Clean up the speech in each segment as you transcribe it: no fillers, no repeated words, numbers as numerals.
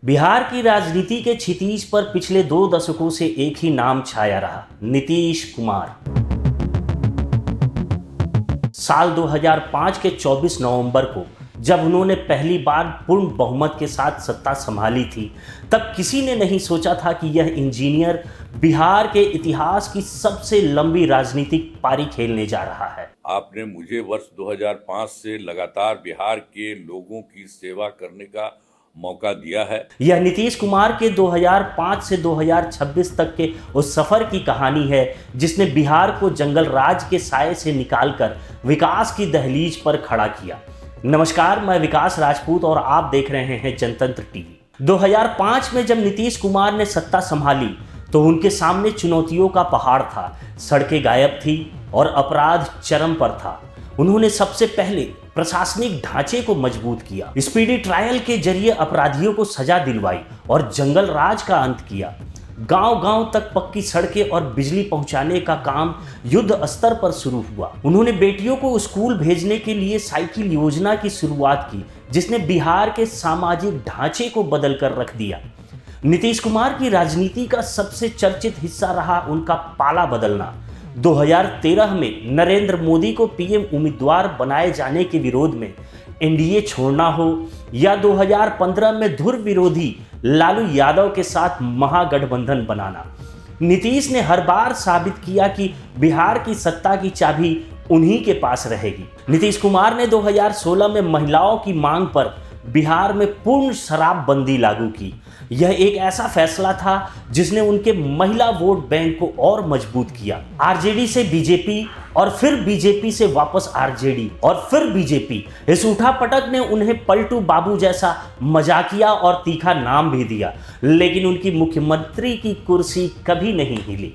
बिहार की राजनीति के क्षितिज पर पिछले 2 दशकों से एक ही नाम छाया रहा, नीतीश कुमार। साल 2005 के 24 नवंबर को जब उन्होंने पहली बार पूर्ण बहुमत के साथ सत्ता संभाली थी, तब किसी ने नहीं सोचा था कि यह इंजीनियर बिहार के इतिहास की सबसे लंबी राजनीतिक पारी खेलने जा रहा है। आपने मुझे वर्ष 2005 से लगातार बिहार के लोगों की सेवा करने का मौका दिया है। यह नीतीश कुमार के 2005 से 2026 तक के उस सफर की कहानी है जिसने बिहार को जंगल राज के साए से निकालकर विकास की दहलीज पर खड़ा किया। नमस्कार, मैं विकास राजपूत और आप देख रहे हैं जनतंत्र टीवी। 2005 में जब नीतीश कुमार ने सत्ता संभाली तो उनके सामने चुनौतियों का पहाड़ था। सड़कें गायब थी और अपराध चरम पर था। उन्होंने सबसे पहले प्रशासनिक ढांचे को मजबूत किया, स्पीडी ट्रायल के जरिए अपराधियों को सजा दिलवाई और जंगल राज का अंत किया। गांव-गांव तक पक्की सड़कें और बिजली पहुंचाने का काम युद्ध स्तर पर शुरू हुआ। उन्होंने बेटियों को स्कूल भेजने के लिए साइकिल योजना की शुरुआत की, जिसने बिहार के सामाजिक ढांचे को बदल कर रख दिया। नीतीश कुमार की राजनीति का सबसे चर्चित हिस्सा रहा उनका पाला बदलना। 2013 में नरेंद्र मोदी को पीएम उम्मीदवार बनाए जाने के विरोध में एनडीए छोड़ना हो या 2015 में धुर विरोधी लालू यादव के साथ महागठबंधन बनाना, नीतीश ने हर बार साबित किया कि बिहार की सत्ता की चाबी उन्हीं के पास रहेगी। नीतीश कुमार ने 2016 में महिलाओं की मांग पर बिहार में पूर्ण शराबबंदी लागू की। यह एक ऐसा फैसला था जिसने उनके महिला वोट बैंक को और मजबूत किया। आरजेडी से बीजेपी और फिर बीजेपी से वापस आरजेडी और फिर बीजेपी, इस उठापटक ने उन्हें पलटू बाबू जैसा मजाकिया और तीखा नाम भी दिया, लेकिन उनकी मुख्यमंत्री की कुर्सी कभी नहीं हिली।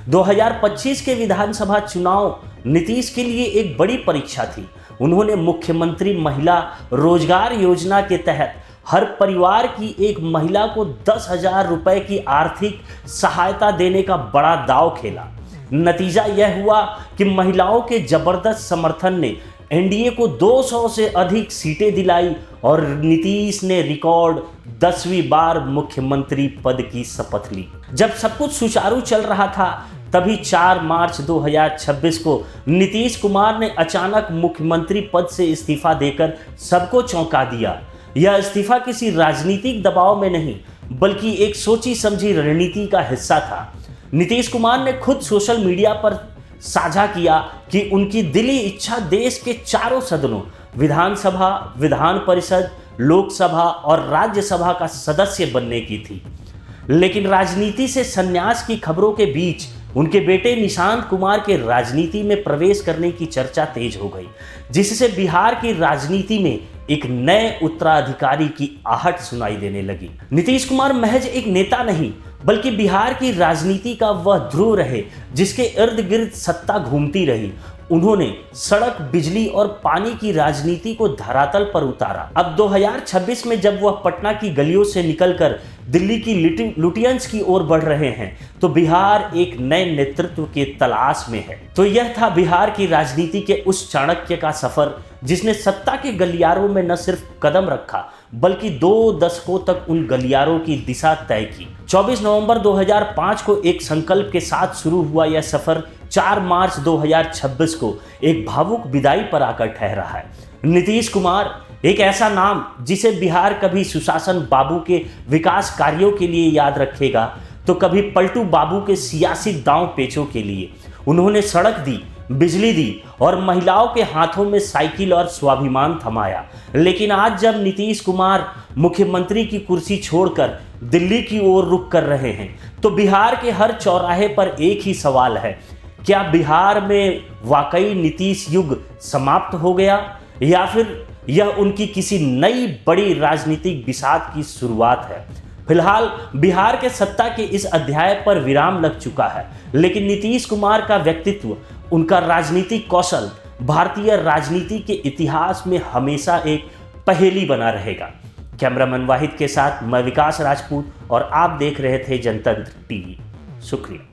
2025 के विधानसभा चुनाव नीतीश के लिए एक बड़ी परीक्षा थी। उन्होंने मुख्यमंत्री महिला रोजगार योजना के तहत हर परिवार की एक महिला को 10,000 रुपए की आर्थिक सहायता देने का बड़ा दांव खेला। नतीजा यह हुआ कि महिलाओं के जबरदस्त समर्थन ने एनडीए को 200 से अधिक सीटें दिलाई और नीतीश ने रिकॉर्ड 10वीं बार मुख्यमंत्री पद की शपथ ली। जब सब कुछ सुचारू चल रहा था, तभी 4 मार्च 2026 को नीतीश कुमार ने अचानक मुख्यमंत्री पद से इस्तीफा देकर सबको चौंका दिया। यह इस्तीफा किसी राजनीतिक दबाव में नहीं, बल्कि एक सोची समझी रणनीति का हिस्सा था। नीतीश कुमार ने खुद सोशल मीडिया पर साझा किया कि उनकी दिली इच्छा देश के चारों सदनों, विधानसभा, विधान परिषद, लोकसभा और राज्यसभा का सदस्य बनने की थी। लेकिन राजनीति से संन्यास की खबरों के बीच उनके बेटे निशांत कुमार के राजनीति में प्रवेश करने की चर्चा तेज हो गई, जिससे बिहार की राजनीति में एक नए उत्तराधिकारी की आहट सुनाई देने लगी। नीतीश कुमार महज एक नेता नहीं, बल्कि बिहार की राजनीति का वह ध्रुव रहे जिसके इर्द गिर्द सत्ता घूमती रही। उन्होंने सड़क, बिजली और पानी की राजनीति को धरातल पर उतारा। अब 2026 में जब वह पटना की गलियों से निकलकर दिल्ली की लुटियंस की ओर बढ़ रहे हैं, तो बिहार एक नए नेतृत्व के तलाश में है। तो यह था बिहार की राजनीति के उस चाणक्य का सफर जिसने सत्ता के गलियारों में न सिर्फ कदम रखा, बल्कि 2 दशकों तक उन गलियारों की दिशा तय की। 24 नवंबर 2005 को एक संकल्प के साथ शुरू हुआ यह सफर 4 मार्च 2026 को एक भावुक विदाई पर आकर ठहरा है। नीतीश कुमार एक ऐसा नाम जिसे बिहार कभी सुशासन बाबू के विकास कार्यों के लिए याद रखेगा, तो कभी पलटू बाबू के सियासी दांव पेचों के लिए। उन्होंने सड़क दी, बिजली दी और महिलाओं के हाथों में साइकिल और स्वाभिमान थमाया। लेकिन आज जब नीतीश कुमार मुख्यमंत्री की कुर्सी छोड़कर दिल्ली की ओर रुख कर रहे हैं, तो बिहार के हर चौराहे पर एक ही सवाल है, क्या बिहार में वाकई नीतीश युग समाप्त हो गया या फिर यह उनकी किसी नई बड़ी राजनीतिक विषाद की शुरुआत है? फिलहाल बिहार के सत्ता के इस अध्याय पर विराम लग चुका है, लेकिन नीतीश कुमार का व्यक्तित्व, उनका राजनीतिक कौशल भारतीय राजनीति के इतिहास में हमेशा एक पहेली बना रहेगा। कैमरामैन वाहिद के साथ मैं विकास राजपूत और आप देख रहे थे जनतंत्र टीवी। शुक्रिया।